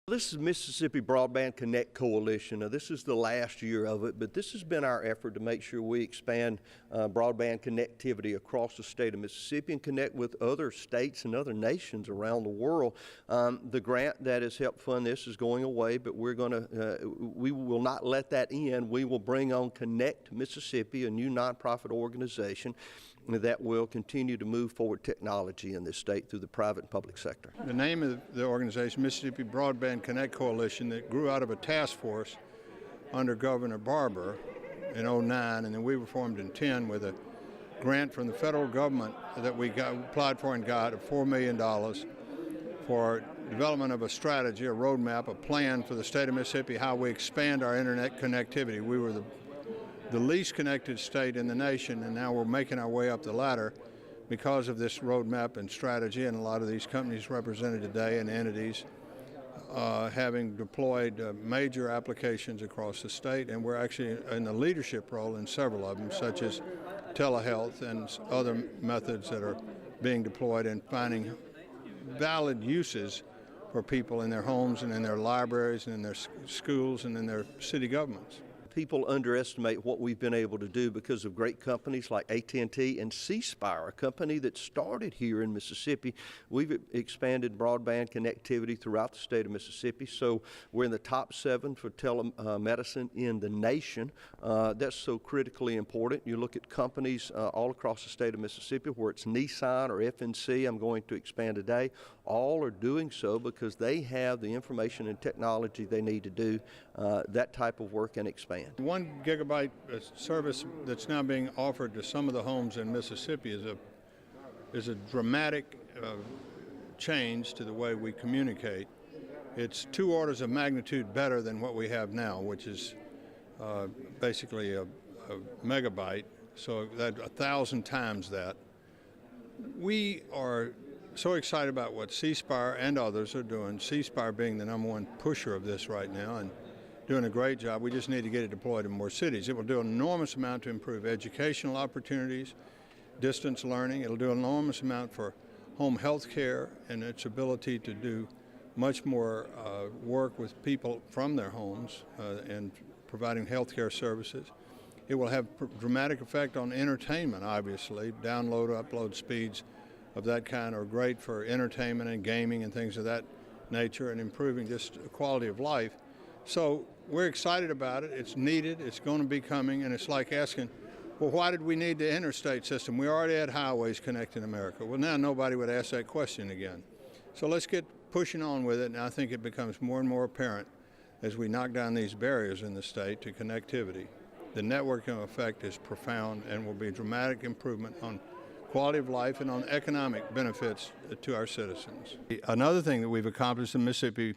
This is Mississippi Broadband Connect Coalition. Now, this is the last year of it, but this has been our effort to make sure we expand broadband connectivity across the state of Mississippi and connect with other states and other nations around the world. The grant that has helped fund this is going away, but we will not let that end. We will bring on Connect Mississippi, a new nonprofit organization that will continue to move forward technology in this state through the private and public sector. The name of the organization, Mississippi Broadband Connect Coalition, that grew out of a task force under Governor Barber in '09, and then we were formed in '10 with a grant from the federal government that we applied for and got of $4 million for development of a strategy, a roadmap, a plan for the state of Mississippi, how we expand our internet connectivity. We were the least connected state in the nation, and now we're making our way up the ladder because of this roadmap and strategy, and a lot of these companies represented today and entities having deployed major applications across the state, and we're actually in a leadership role in several of them, such as telehealth and other methods that are being deployed and finding valid uses for people in their homes and in their libraries and in their schools and in their city governments. People underestimate what we've been able to do because of great companies like AT&T and C Spire, a company that started here in Mississippi. We've expanded broadband connectivity throughout the state of Mississippi, so we're in the top 7 for telemedicine in the nation. That's so critically important. You look at companies all across the state of Mississippi, where it's Nissan or FNC, I'm going to expand today, all are doing so because they have the information and technology they need to do that type of work and expand. 1 gigabyte service that's now being offered to some of the homes in Mississippi is a dramatic change to the way we communicate. It's 2 orders of magnitude better than what we have now, which is basically a megabyte, so that 1,000 times that. We are so excited about what C Spire and others are doing, C Spire being the #1 pusher of this right now and doing a great job. We just need to get it deployed in more cities. It will do an enormous amount to improve educational opportunities, distance learning. It'll do an enormous amount for home health care and its ability to do much more work with people from their homes and providing health care services. It will have dramatic effect on entertainment, obviously. Download, upload speeds of that kind are great for entertainment and gaming and things of that nature, and improving just quality of life. So we're excited about it. It's needed. It's going to be coming. And it's like asking, well, why did we need the interstate system? We already had highways connecting America. Well, now nobody would ask that question again. So let's get pushing on with it. And I think it becomes more and more apparent as we knock down these barriers in the state to connectivity. The networking effect is profound and will be a dramatic improvement on quality of life and on economic benefits to our citizens. Another thing that we've accomplished in Mississippi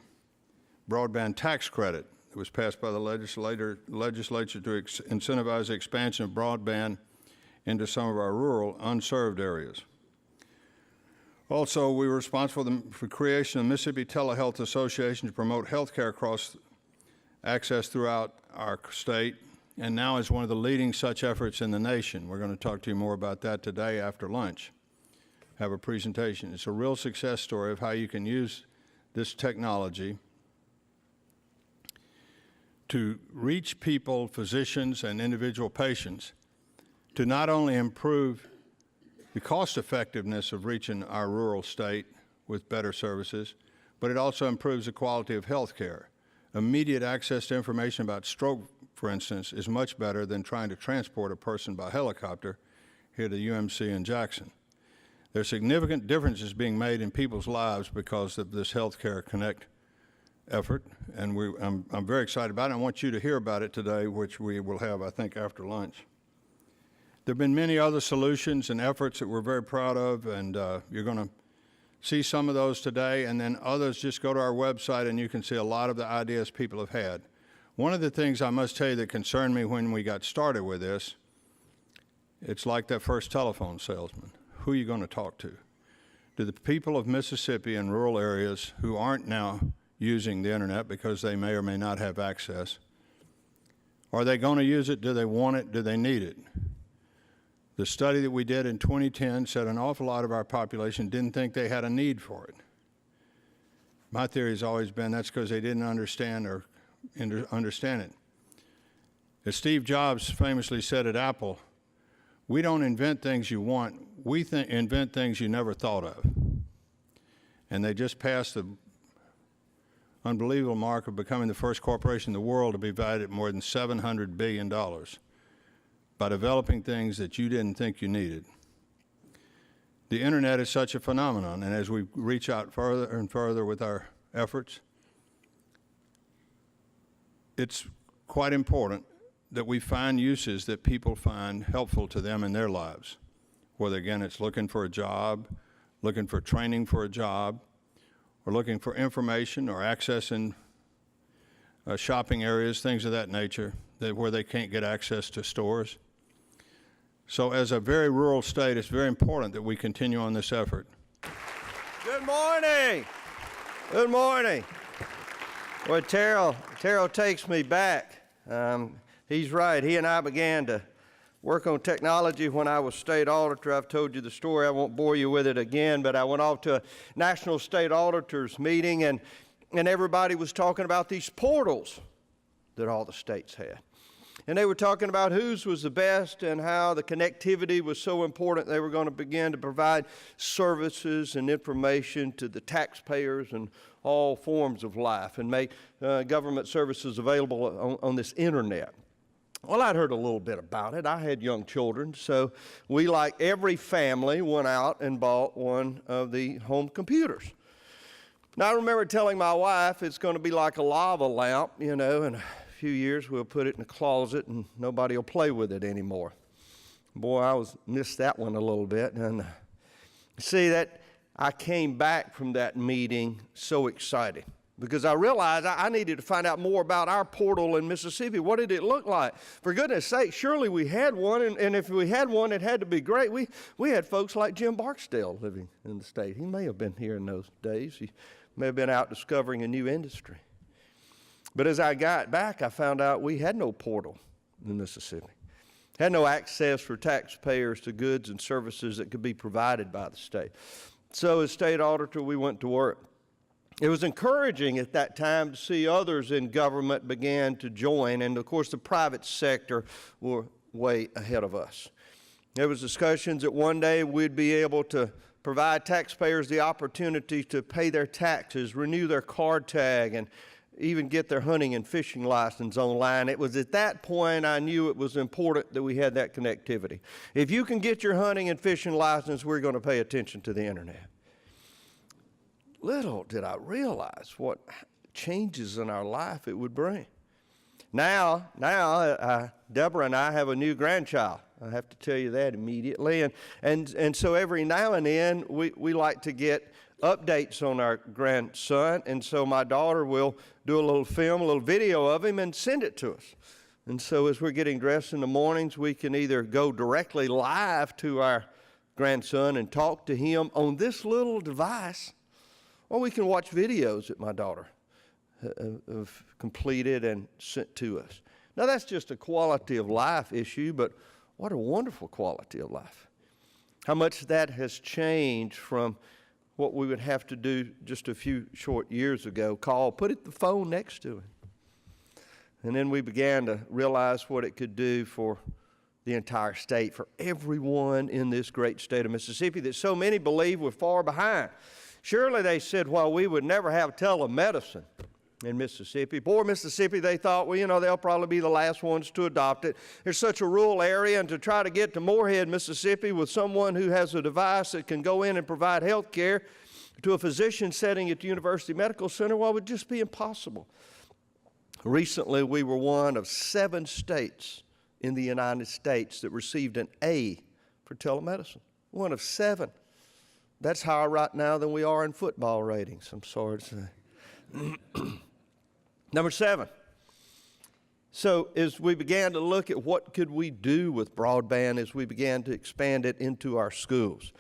broadband tax credit that was passed by the legislature to incentivize the expansion of broadband into some of our rural, unserved areas. Also, we were responsible for the creation of the Mississippi Telehealth Association to promote health care across access throughout our state, and now is one of the leading such efforts in the nation. We're going to talk to you more about that today after lunch. Have a presentation. It's a real success story of how you can use this technology to reach people, physicians, and individual patients to not only improve the cost effectiveness of reaching our rural state with better services, but it also improves the quality of health care. Immediate access to information about stroke, for instance, is much better than trying to transport a person by helicopter here to UMC in Jackson. There are significant differences being made in people's lives because of this Healthcare Connect effort, and I'm very excited about it. I want you to hear about it today, which we will have, I think, after lunch. There have been many other solutions and efforts that we're very proud of, and you're going to see some of those today, and then others. Just go to our website and you can see a lot of the ideas people have had. One of the things I must tell you that concerned me when we got started with this, it's like that first telephone salesman. Who are you going to talk to? Do the people of Mississippi in rural areas who aren't now using the internet because they may or may not have access, are they going to use it? Do they want it? Do they need it? The study that we did in 2010 said an awful lot of our population didn't think they had a need for it. My theory has always been that's because they didn't understand it. As Steve Jobs famously said at Apple, we don't invent things you want, we invent things you never thought of. And they just passed the unbelievable mark of becoming the first corporation in the world to be valued at more than $700 billion by developing things that you didn't think you needed. The internet is such a phenomenon, and as we reach out further and further with our efforts, it's quite important that we find uses that people find helpful to them in their lives, whether, again, it's looking for a job, looking for training for a job, or looking for information or accessing shopping areas, things of that nature, where they can't get access to stores. So as a very rural state, it's very important that we continue on this effort. Good morning. Good morning. Well, Terrell takes me back. He's right. He and I began to work on technology when I was state auditor. I've told you the story. I won't bore you with it again, but I went off to a national state auditors meeting, and everybody was talking about these portals that all the states had. And they were talking about whose was the best and how the connectivity was so important. They were going to begin to provide services and information to the taxpayers and all forms of life and make government services available on this internet. Well, I'd heard a little bit about it. I had young children, so we, like every family, went out and bought one of the home computers. Now, I remember telling my wife it's going to be like a lava lamp, you know, and few years we'll put it in a closet and nobody will play with it anymore. Boy, I missed that one a little bit. And see, that I came back from that meeting so excited because I realized I needed to find out more about our portal in Mississippi. What did it look like? For goodness sake, surely we had one, and if we had one, it had to be great. We had folks like Jim Barksdale living in the state. He may have been here in those days. He may have been out discovering a new industry. But as I got back, I found out we had no portal in Mississippi. Had no access for taxpayers to goods and services that could be provided by the state. So as state auditor, we went to work. It was encouraging at that time to see others in government began to join, and of course the private sector were way ahead of us. There was discussions that one day we'd be able to provide taxpayers the opportunity to pay their taxes, renew their card tag, and even get their hunting and fishing license online. It was at that point I knew it was important that we had that connectivity. If you can get your hunting and fishing license, we're going to pay attention to the internet. Little did I realize what changes in our life it would bring. Now, Deborah and I have a new grandchild. I have to tell you that immediately. And so every now and then we like to get updates on our grandson, and so my daughter will do a little film, a little video of him and send it to us. And so as we're getting dressed in the mornings, we can either go directly live to our grandson and talk to him on this little device, or we can watch videos that my daughter have completed and sent to us. Now that's just a quality of life issue, but what a wonderful quality of life. How much that has changed from what we would have to do just a few short years ago, put the phone next to him. And then we began to realize what it could do for the entire state, for everyone in this great state of Mississippi that so many believe we're far behind. Surely they said, well, we would never have telemedicine in Mississippi. Poor Mississippi, they thought, well, you know, they'll probably be the last ones to adopt it. There's such a rural area, and to try to get to Morehead, Mississippi with someone who has a device that can go in and provide health care to a physician setting at the University Medical Center, well, it would just be impossible. Recently, we were one of 7 states in the United States that received an A for telemedicine. One of 7. That's higher right now than we are in football ratings, I'm sorry to say. Number 7. So as we began to look at what could we do with broadband as we began to expand it into our schools.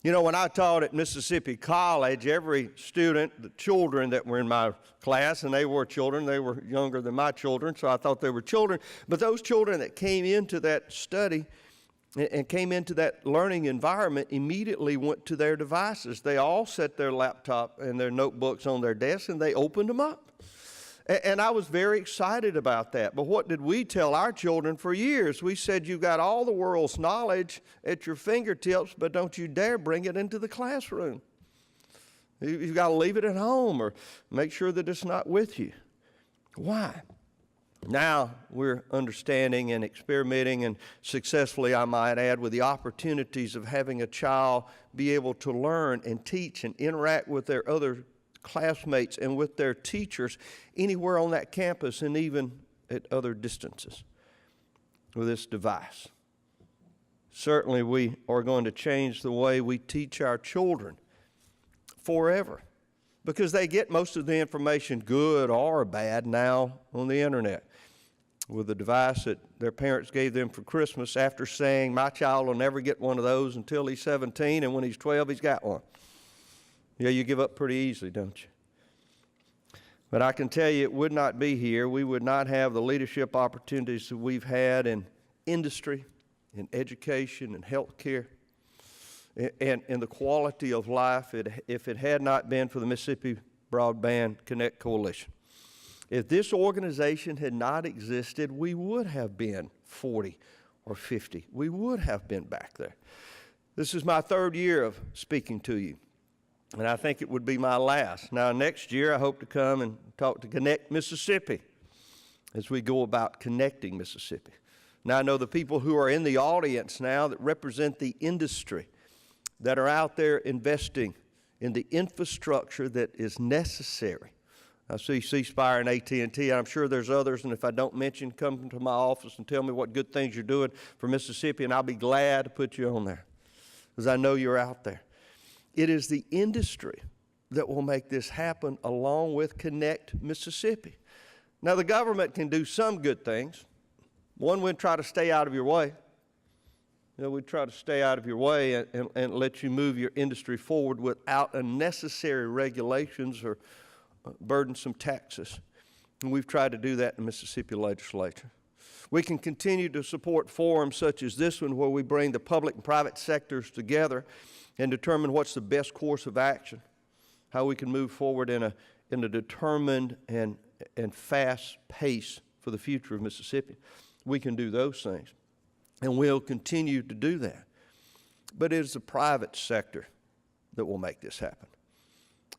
You know, when I taught at Mississippi College, every student, the children that were in my class, and they were children, they were younger than my children, so I thought they were children, but those children that came into that study and came into that learning environment, immediately went to their devices. They all set their laptop and their notebooks on their desk, and they opened them up. And I was very excited about that. But what did we tell our children for years? We said, you've got all the world's knowledge at your fingertips, but don't you dare bring it into the classroom. You've got to leave it at home or make sure that it's not with you. Why? Now we're understanding and experimenting, and successfully, I might add, with the opportunities of having a child be able to learn and teach and interact with their other classmates and with their teachers anywhere on that campus and even at other distances with this device. Certainly, we are going to change the way we teach our children forever, because they get most of the information, good or bad, now on the internet with the device that their parents gave them for Christmas, after saying, my child will never get one of those until he's 17, and when he's 12, he's got one. Yeah, you give up pretty easily, don't you? But I can tell you, it would not be here. We would not have the leadership opportunities that we've had in industry, in education, and healthcare, and the quality of life if it had not been for the Mississippi Broadband Connect Coalition. If this organization had not existed, we would have been 40 or 50. We would have been back there. This is my third year of speaking to you, and I think it would be my last. Now, next year, I hope to come and talk to Connect Mississippi as we go about connecting Mississippi. Now, I know the people who are in the audience now that represent the industry that are out there investing in the infrastructure that is necessary. I see C-Spire and AT&T, and I'm sure there's others, and if I don't mention, come to my office and tell me what good things you're doing for Mississippi, and I'll be glad to put you on there, because I know you're out there. It is the industry that will make this happen, along with Connect Mississippi. Now, the government can do some good things. One, we'd try to stay out of your way. We'd try to stay out of your way and let you move your industry forward without unnecessary regulations or burdensome taxes. And we've tried to do that in the Mississippi legislature. We can continue to support forums such as this one, where we bring the public and private sectors together and determine what's the best course of action, how we can move forward in a determined and fast pace for the future of Mississippi. We can do those things, and we'll continue to do that. But it is the private sector that will make this happen.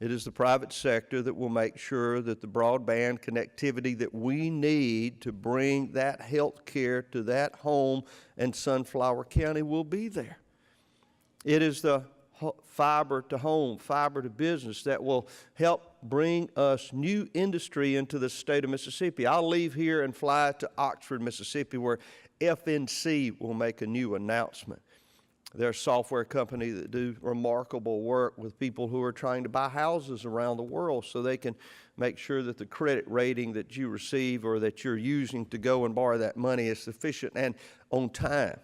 It is the private sector that will make sure that the broadband connectivity that we need to bring that health care to that home in Sunflower County will be there. It is the fiber to home, fiber to business that will help bring us new industry into the state of Mississippi. I'll leave here and fly to Oxford, Mississippi, where FNC will make a new announcement. They're a software company that do remarkable work with people who are trying to buy houses around the world, so they can make sure that the credit rating that you receive or that you're using to go and borrow that money is sufficient and on time.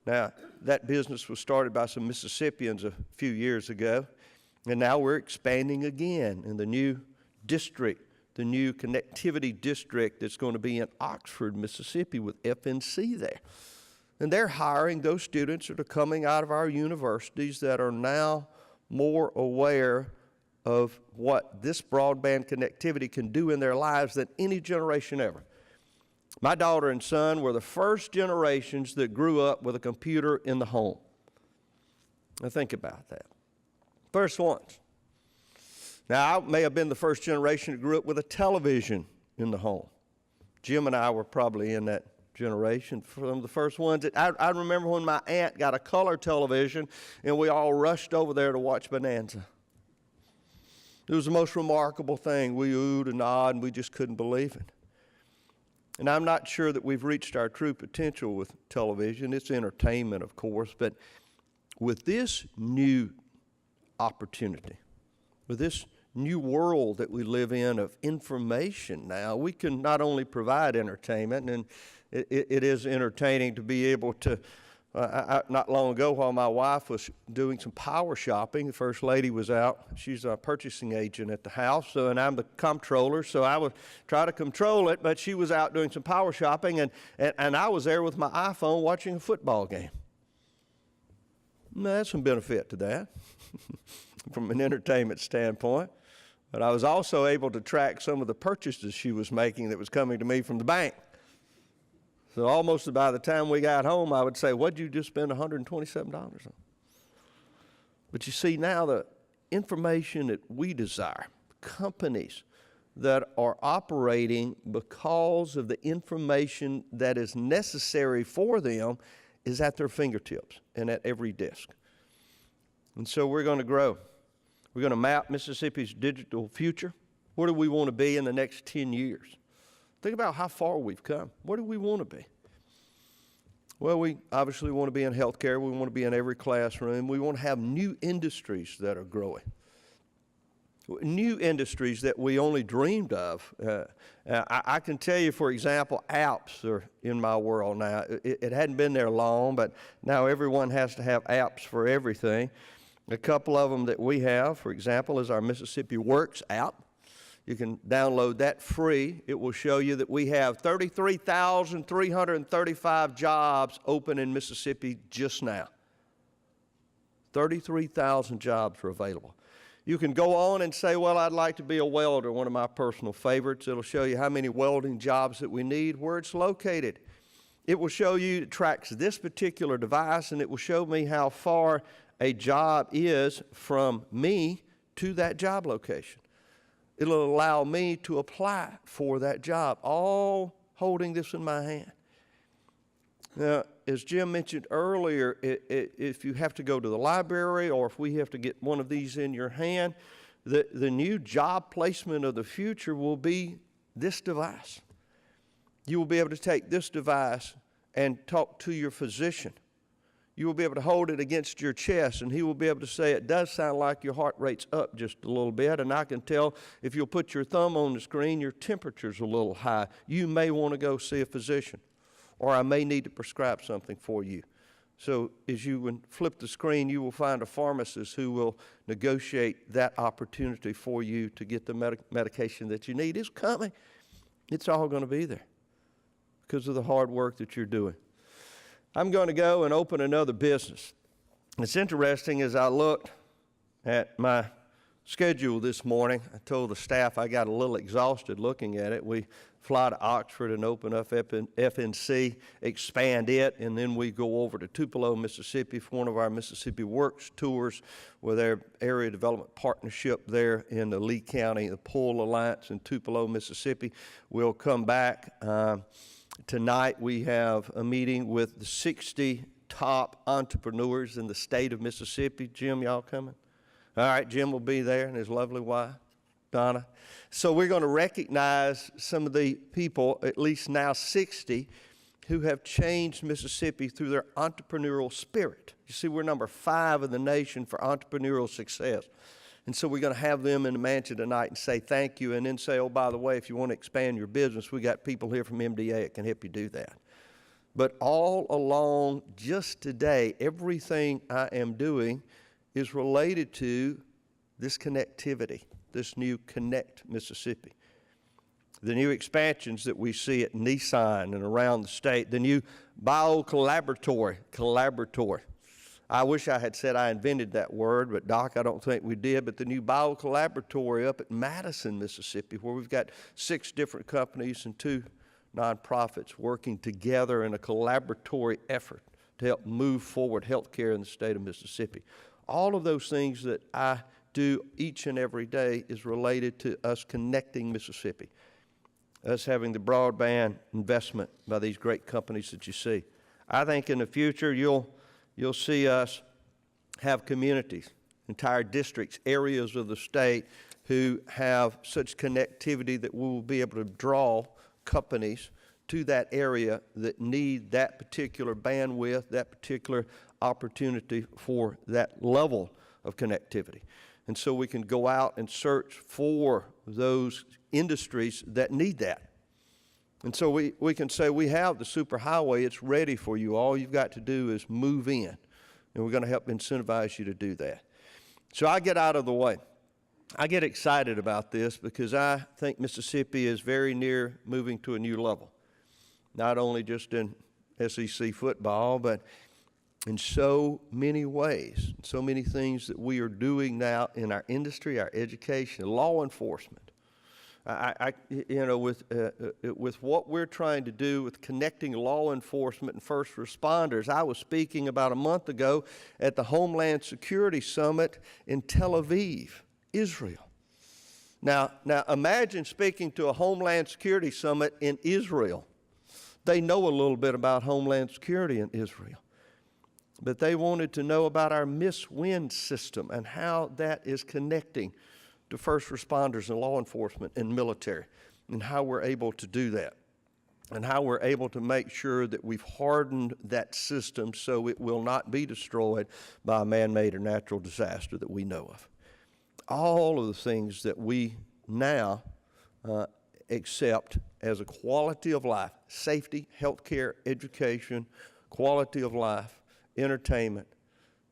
Now, that business was started by some Mississippians a few years ago, and now we're expanding again in the new district, the new connectivity district that's going to be in Oxford, Mississippi, with FNC there. And they're hiring those students that are coming out of our universities that are now more aware of what this broadband connectivity can do in their lives than any generation ever. My daughter and son were the first generations that grew up with a computer in the home. Now think about that. First ones. Now, I may have been the first generation that grew up with a television in the home. Jim and I were probably in that generation, from the first ones. I remember when my aunt got a color television and we all rushed over there to watch Bonanza. It was the most remarkable thing. We oohed and awed, and we just couldn't believe it. And I'm not sure that we've reached our true potential with television. It's entertainment, of course, but with this new opportunity, with this new world that we live in of information now, we can not only provide entertainment, and it is entertaining to be able to, not long ago while my wife was doing some power shopping, the First Lady was out. She's a purchasing agent at the house, and I'm the comptroller, so I would try to control it, but she was out doing some power shopping, and I was there with my iPhone watching a football game. No, there's some benefit to that from an entertainment standpoint. But I was also able to track some of the purchases she was making that was coming to me from the bank. So almost by the time we got home, I would say, what'd you just spend $127 on? But you see, now the information that we desire, companies that are operating because of the information that is necessary for them is at their fingertips and at every desk. And so we're going to grow. We're going to map Mississippi's digital future. Where do we want to be in the next 10 years? Think about how far we've come. Where do we want to be? Well, we obviously want to be in healthcare. We want to be in every classroom. We want to have new industries that are growing. New industries that we only dreamed of. I can tell you, for example, apps are in my world now. It hadn't been there long, but now everyone has to have apps for everything. A couple of them that we have, for example, is our Mississippi Works app. You can download that free. It will show you that we have 33,335 jobs open in Mississippi just now. 33,000 jobs are available. You can go on and say, well, I'd like to be a welder, one of my personal favorites. It'll show you how many welding jobs that we need, where it's located. It will show you, it tracks this particular device, and it will show me how far a job is from me to that job location. It'll allow me to apply for that job, all holding this in my hand. Now, as Jim mentioned earlier, if you have to go to the library or if we have to get one of these in your hand, the new job placement of the future will be this device. You will be able to take this device and talk to your physician. You will be able to hold it against your chest, and he will be able to say, it does sound like your heart rate's up just a little bit, and I can tell if you'll put your thumb on the screen, your temperature's a little high. You may want to go see a physician, or I may need to prescribe something for you. So as you flip the screen, you will find a pharmacist who will negotiate that opportunity for you to get the medication that you need. It's coming. It's all going to be there because of the hard work that you're doing. I'm going to go and open another business. It's interesting, as I looked at my schedule this morning, I told the staff I got a little exhausted looking at it. We fly to Oxford and open up FNC, expand it, and then we go over to Tupelo, Mississippi for one of our Mississippi Works tours with our area development partnership there in the Lee County, the Pull Alliance in Tupelo, Mississippi. We'll come back. Tonight we have a meeting with the 60 top entrepreneurs in the state of Mississippi. Jim, y'all coming? All right, Jim will be there and his lovely wife, Donna. So we're going to recognize some of the people, at least now 60, who have changed Mississippi through their entrepreneurial spirit. You see, we're number 5 in the nation for entrepreneurial success. And so we're going to have them in the mansion tonight and say thank you, and then say, oh, by the way, if you want to expand your business, we got people here from MDA that can help you do that. But all along, just today, everything I am doing is related to this connectivity, this new Connect Mississippi. The new expansions that we see at Nissan and around the state, the new bio-collaboratory. I wish I had said I invented that word, but Doc, I don't think we did. But the new bio-collaboratory up at Madison, Mississippi, where we've got 6 different companies and 2 nonprofits working together in a collaboratory effort to help move forward healthcare in the state of Mississippi. All of those things that I do each and every day is related to us connecting Mississippi, us having the broadband investment by these great companies that you see. I think in the future you'll see us have communities, entire districts, areas of the state who have such connectivity that we will be able to draw companies to that area that need that particular bandwidth, that particular opportunity for that level of connectivity. And so we can go out and search for those industries that need that. And so we can say we have the superhighway, it's ready for you. All you've got to do is move in, and we're going to help incentivize you to do that. So I get out of the way. I get excited about this because I think Mississippi is very near moving to a new level, not only just in SEC football, but in so many ways, so many things that we are doing now in our industry, our education, law enforcement. With what we're trying to do with connecting law enforcement and first responders, I was speaking about a month ago at the Homeland Security Summit in Tel Aviv, Israel. Now imagine speaking to a Homeland Security Summit in Israel. They know a little bit about Homeland Security in Israel, but they wanted to know about our MIS-WIN system and how that is connecting to first responders and law enforcement and military, and how we're able to do that, and how we're able to make sure that we've hardened that system so it will not be destroyed by a man-made or natural disaster that we know of. All of the things that we now accept as a quality of life: safety, healthcare, education, quality of life, entertainment,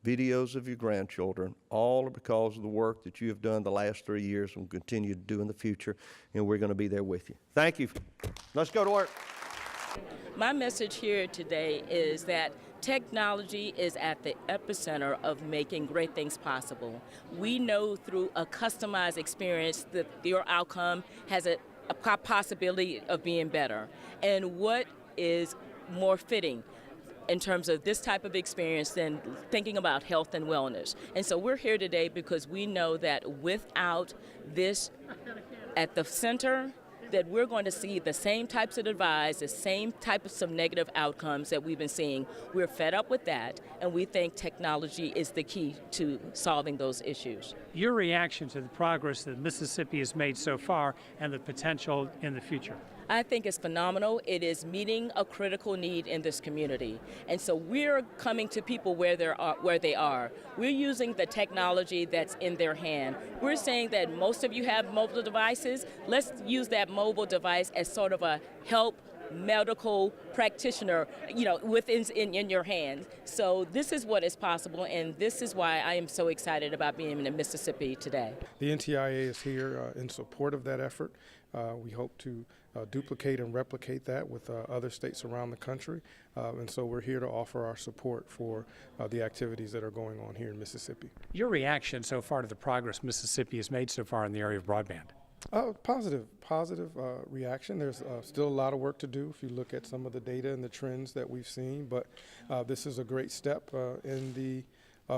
videos of your grandchildren, all are because of the work that you have done the last 3 years and will continue to do in the future, and we're going to be there with you. Thank you. Let's go to work. My message here today is that technology is at the epicenter of making great things possible. We know through a customized experience that your outcome has a possibility of being better. And what is more fitting in terms of this type of experience than thinking about health and wellness? And so we're here today because we know that without this at the center, that we're going to see the same types of advice, the same types of negative outcomes that we've been seeing. We're fed up with that, and we think technology is the key to solving those issues. Your reaction to the progress that Mississippi has made so far and the potential in the future? I think it's phenomenal. It is meeting a critical need in this community. And so we're coming to people where they are. We're using the technology that's in their hand. We're saying that most of you have mobile devices. Let's use that mobile device as sort of a help medical practitioner, in your hand. So this is what is possible, and this is why I am so excited about being in Mississippi today. The NTIA is here in support of that effort. We hope to duplicate and replicate that with other states around the country, and so we're here to offer our support for the activities that are going on here in Mississippi. Your reaction so far to the progress Mississippi has made so far in the area of broadband? Positive reaction. There's still a lot of work to do if you look at some of the data and the trends that we've seen, but this is a great step in the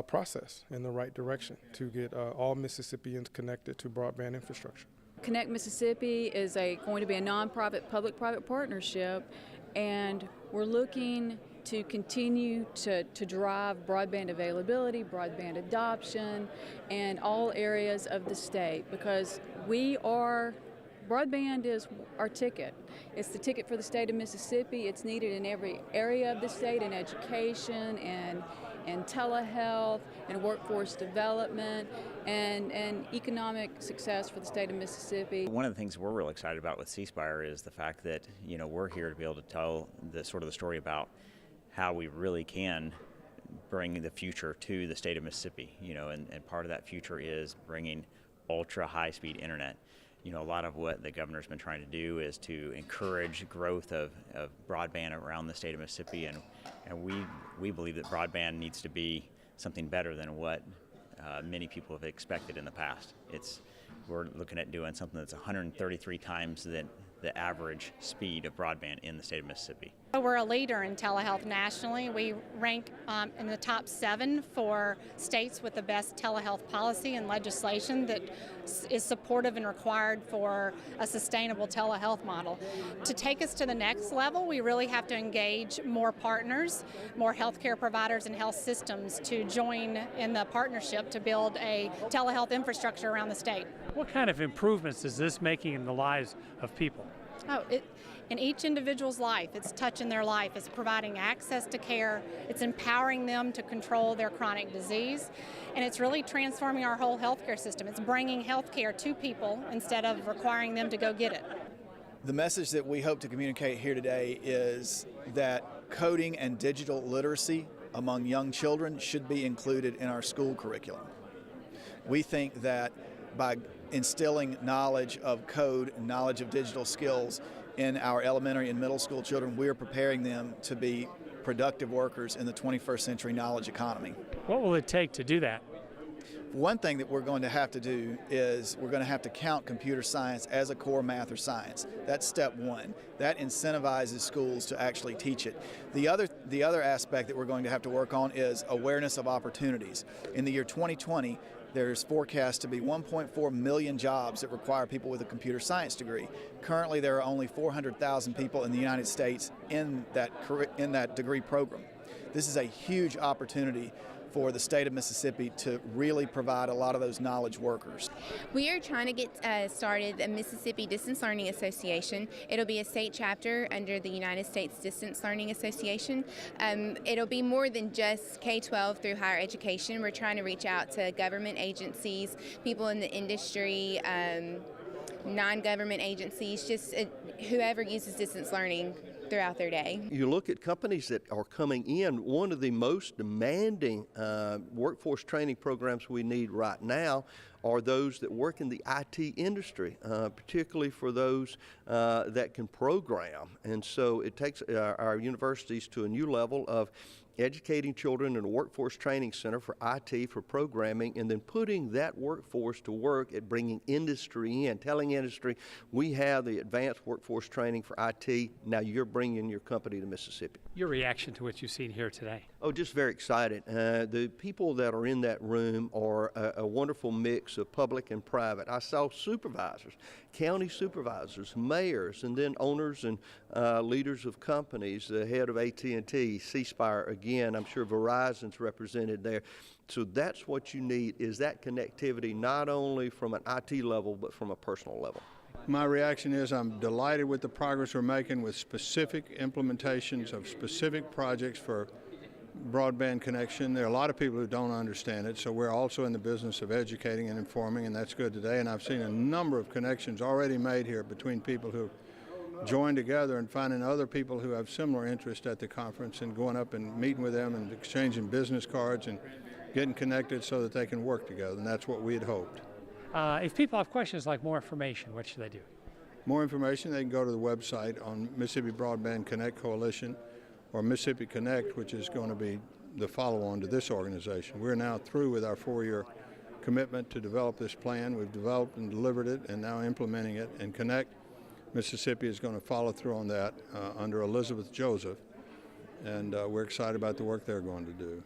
process in the right direction to get all Mississippians connected to broadband infrastructure. Connect Mississippi is going to be a nonprofit public-private partnership, and we're looking to continue to drive broadband availability, broadband adoption, and all areas of the state, because broadband is our ticket. It's the ticket for the state of Mississippi. It's needed in every area of the state, in education and telehealth and workforce development and economic success for the state of Mississippi. One of the things we're real excited about with C Spire is the fact that we're here to be able to tell the story about how we really can bring the future to the state of Mississippi, and part of that future is bringing ultra high-speed internet. A lot of what the governor's been trying to do is to encourage growth of broadband around the state of Mississippi, and we believe that broadband needs to be something better than what many people have expected in the past. We're looking at doing something that's 133 times the average speed of broadband in the state of Mississippi. We're a leader in telehealth nationally. We rank in the top 7 for states with the best telehealth policy and legislation that is supportive and required for a sustainable telehealth model. To take us to the next level, we really have to engage more partners, more healthcare providers and health systems to join in the partnership to build a telehealth infrastructure around the state. What kind of improvements is this making in the lives of people? In each individual's life, it's touching their life, it's providing access to care, it's empowering them to control their chronic disease, and it's really transforming our whole healthcare system. It's bringing healthcare to people instead of requiring them to go get it. The message that we hope to communicate here today is that coding and digital literacy among young children should be included in our school curriculum. We think that by instilling knowledge of code and knowledge of digital skills in our elementary and middle school children, we are preparing them to be productive workers in the 21st century knowledge economy. What will it take to do that? One thing that we're going to have to do is we're going to have to count computer science as a core math or science. That's step one. That incentivizes schools to actually teach it. The other aspect that we're going to have to work on is awareness of opportunities. In the year 2020, there's forecast to be 1.4 million jobs that require people with a computer science degree. Currently, there are only 400,000 people in the United States in that degree program. This is a huge opportunity for the state of Mississippi to really provide a lot of those knowledge workers. We are trying to get started the Mississippi Distance Learning Association. It'll be a state chapter under the United States Distance Learning Association. It'll be more than just K-12 through higher education. We're trying to reach out to government agencies, people in the industry, non-government agencies, just whoever uses distance learning throughout their day. You look at companies that are coming in, one of the most demanding workforce training programs we need right now are those that work in the IT industry, particularly for those that can program. And so it takes our universities to a new level of educating children in a workforce training center for IT, for programming, and then putting that workforce to work at bringing industry in, telling industry, we have the advanced workforce training for IT, now you're bringing your company to Mississippi. Your reaction to what you've seen here today? Oh, just very excited. The people that are in that room are a wonderful mix of public and private. I saw supervisors, county supervisors, mayors, and then owners and leaders of companies, the head of AT&T, C Spire, again, I'm sure Verizon's represented there. So that's what you need, is that connectivity, not only from an IT level, but from a personal level. My reaction is I'm delighted with the progress we're making with specific implementations of specific projects for broadband connection. There are a lot of people who don't understand it, so we're also in the business of educating and informing, and that's good today. And I've seen a number of connections already made here between people who join together and finding other people who have similar interest at the conference and going up and meeting with them and exchanging business cards and getting connected so that they can work together, and that's what we had hoped. If people have questions like more information, what should they do? More information, they can go to the website on Mississippi Broadband Connect Coalition or Mississippi Connect, which is going to be the follow-on to this organization. We're now through with our 4-year commitment to develop this plan. We've developed and delivered it and now implementing it. And Connect Mississippi is going to follow through on that under Elizabeth Joseph. And we're excited about the work they're going to do.